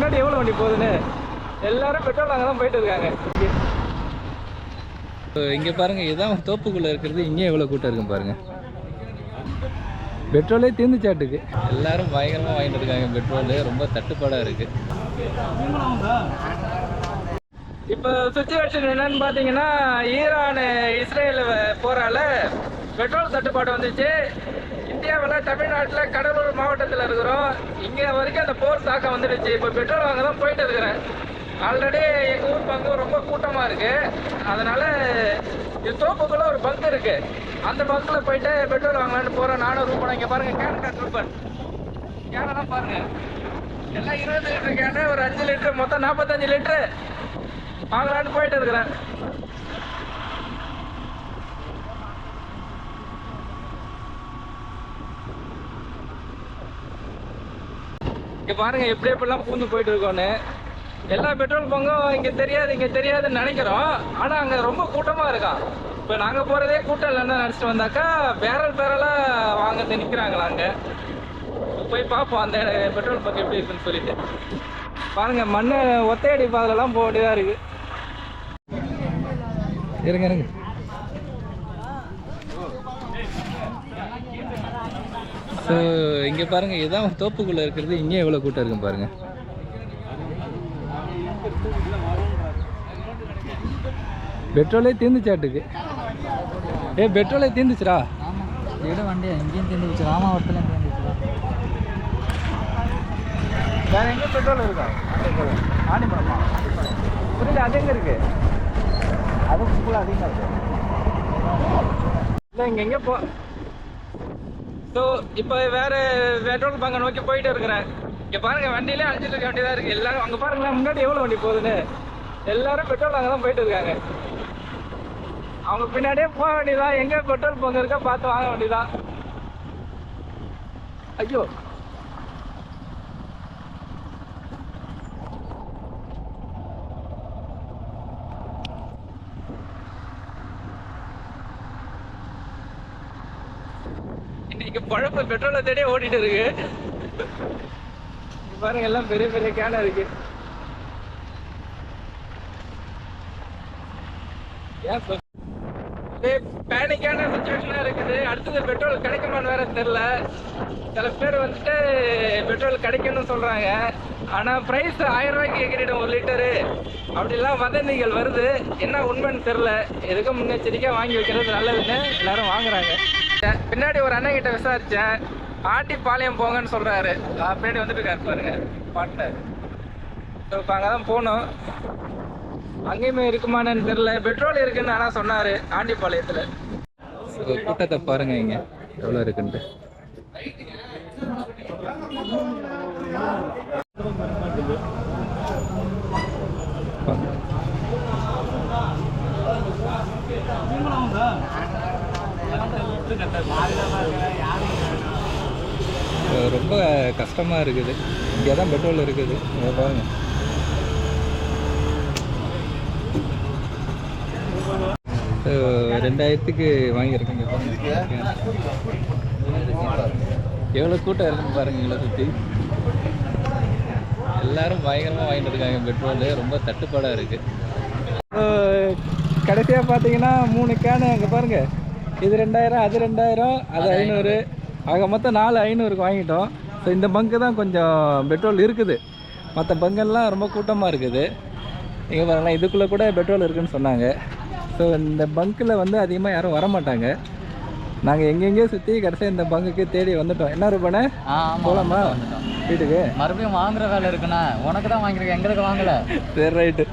முன்னாடி எவ்வளோ வண்டி போகுதுன்னு எல்லாரும் பெட்ரோல் அங்கே தான் போயிட்டு இருக்காங்க. இங்கே பாருங்கள், இதுதான் தோப்புக்குள்ளே இருக்கிறது. இங்கே எவ்வளோ கூட்டம் இருக்கும் பாருங்கள். பெட்ரோலே தீர்ந்துச்சாட்டுக்கு. எல்லாரும் பயங்கரமாக வாங்கிட்டு இருக்காங்க. பெட்ரோலு ரொம்ப தட்டுப்பாடாக இருக்குது. இப்போ சுச்சுவேஷன் என்னன்னு பார்த்தீங்கன்னா, ஈரான் இஸ்ரேல் போரால பெட்ரோல் தட்டுப்பாடு வந்துச்சு. இந்தியாவில் தமிழ்நாட்டில் கடலூர் மாவட்டத்தில் இருக்கிறோம். இங்கே வரைக்கும் அந்த போர் தாக்கம் வந்துடுச்சு. இப்போ பெட்ரோல் வாங்க தான் போயிட்டு இருக்கிறேன். ஆல்ரெடி எங்கள் ஊர் பங்கு ரொம்ப கூட்டமாக இருக்குது. அதனால் இது தோப்புக்குள்ளே ஒரு பங்கு இருக்குது. அந்த பங்கில் போயிட்டு பெட்ரோல் வாங்கலான்னு போகிறேன். நானும் ரூபாய். இங்கே பாருங்கள், கேன் ரூபாய் கேனெல்லாம் பாருங்கள். எல்லாம் 20 லிட்டரு கேனு, ஒரு 5 லிட்டரு, மொத்தம் 45 லிட்டரு வாங்கலான்னு போயிட்டு இருக்கிறேன். இங்கே பாருங்கள் எப்படி எப்படிலாம் பூந்து போயிட்டு இருக்கோன்னு. எல்லா பெட்ரோல் பங்கும் இங்கே தெரியாதுன்னு நினைக்கிறோம். ஆனால் அங்கே ரொம்ப கூட்டமாக இருக்கான். இப்போ நாங்கள் போகிறதே கூட்டம் இல்லைன்னு நினச்சிட்டு வந்தாக்கா பேரலாக வாங்க நிற்கிறாங்களா. அங்கே போய் பார்ப்போம் அந்த பெட்ரோல் பங்க் எப்படி இருக்குன்னு சொல்லிட்டு. பாருங்கள், மண் ஒத்தையடி பாதையிலலாம் போக வேண்டியதாக இருக்குது. இருங்க. ஸோ இங்கே பாருங்கள், இதுதான் தோப்புக்குள்ளே இருக்கிறது. இங்கே எவ்வளோ கூட்டம் இருக்கும் பாருங்கள். பெட்ரோலே தீர்ந்துச்சாட்டுக்கு. பெட்ரோலே தீர்ந்துச்சுடா. வண்டி எங்கேயும் தீர்ந்துச்சு. ராமாவரத்துலேயும் தீர்ந்துச்சுடா. வேறு எங்கே பெட்ரோல் இருக்கா? ஆண்டிபுரமா? புரியல, அது எங்கே இருக்குது? அது ஃபுல்லாக அதிகமாக இருக்குது. இல்லை, இங்கே எங்கே போ. ஸோ இப்போ வேறு பெட்ரோல் பங்கை நோக்கி போயிட்டு இருக்கிறேன். இங்கே பாருங்கள், வண்டியிலே அழைச்சிட்டு இருக்க வேண்டியதாக இருக்குது. எல்லாரும் அங்கே பாருங்களேன், முன்னாடி எவ்வளோ வண்டி போகுதுன்னு. எல்லாரும் பெட்ரோல் அங்கே தான் போயிட்டு இருக்காங்க. அவங்க பின்னாடியே போக வேண்டியதான். எங்கே பெட்ரோல் பங்கு இருக்கா பார்த்து வாங்க வேண்டியதான். ஐயோ, இன்னைக்கு பழப்பு பெட்ரோலை தேடியே ஓடிட்டு இருக்கு. பாருங்க, எல்லாம் பெரிய பெரிய கேனா இருக்கு. பேனிக்கான சுச்சுவேஷனா இருக்குது. அடுத்தது பெட்ரோல் கிடைக்குமான்னு வேற தெரியல. சில பேர் வந்துட்டு பெட்ரோல் கிடைக்கும்னு சொல்றாங்க. ஆனா பிரைஸ் 1000 ரூபாய்க்கு கேட்கிறிடும் 1 லிட்டரு. அப்படிலாம் வதந்திகள் வருது. என்ன உண்மைன்னு தெரியல. எதுக்கும் முன்னெச்சரிக்கையா வாங்கி வைக்கிறது நல்லதுன்னு எல்லாரும் வாங்குறாங்க. பின்னாடி ஒரு அண்ணன் கிட்ட விசாரிச்சேன். ஆண்டிப்பாளையம் போங்கன்னு சொல்றாரு. பின்னாடி வந்துட்டு இருக்காரு பாருங்க, பாட்னர். இப்போ அங்கதான் போனோம். அங்கேயுமே இருக்குமான்னு தெரியல. பெட்ரோல் இருக்குன்னு ஆனால் சொன்னார் ஆண்டிப்பாளையத்தில். கூட்டத்தை பாருங்க இங்கே எவ்வளோ இருக்குன்ட்டு. ரொம்ப கஷ்டமாக இருக்குது. இங்கே தான் பெட்ரோல் இருக்குது. பாருங்க, $2000க்கு வாங்கியிருக்கேங்க. எவ்வளோ கூட்டம் இருக்குன்னு பாருங்க. எங்களை சுற்றி எல்லாரும் பயங்கரமாக வாங்கிட்டு இருக்காங்க. பெட்ரோலு ரொம்ப தட்டுப்பாடாக இருக்குது. கடைசியாக பார்த்தீங்கன்னா 3 கேனு அங்கே பாருங்கள். இது 2000, அது 2000, அது 500. ஆக மொத்தம் 4500க்கு வாங்கிட்டோம். ஸோ இந்த பங்கு தான் கொஞ்சம் பெட்ரோல் இருக்குது. மற்ற பங்கெல்லாம் ரொம்ப கூட்டமாக இருக்குது. இங்கே பாருங்களேன், இதுக்குள்ளே கூட பெட்ரோல் இருக்குதுன்னு சொன்னாங்க. ஸோ இந்த பங்க்கில் வந்து அதிகமாக யாரும் வரமாட்டாங்க. நாங்கள் எங்கெங்கேயோ சுற்றி கடைசியாக இந்த பங்குக்கு தேடி வந்துட்டோம். என்ன ரூபாண்ணே போகலாமா வீட்டுக்கு? மறுபடியும் வாங்குற வேலை இருக்குண்ணா. உனக்கு தான் வாங்கியிருக்கேன், எங்களுக்கு வாங்கலை. சரி, ரைட்டு.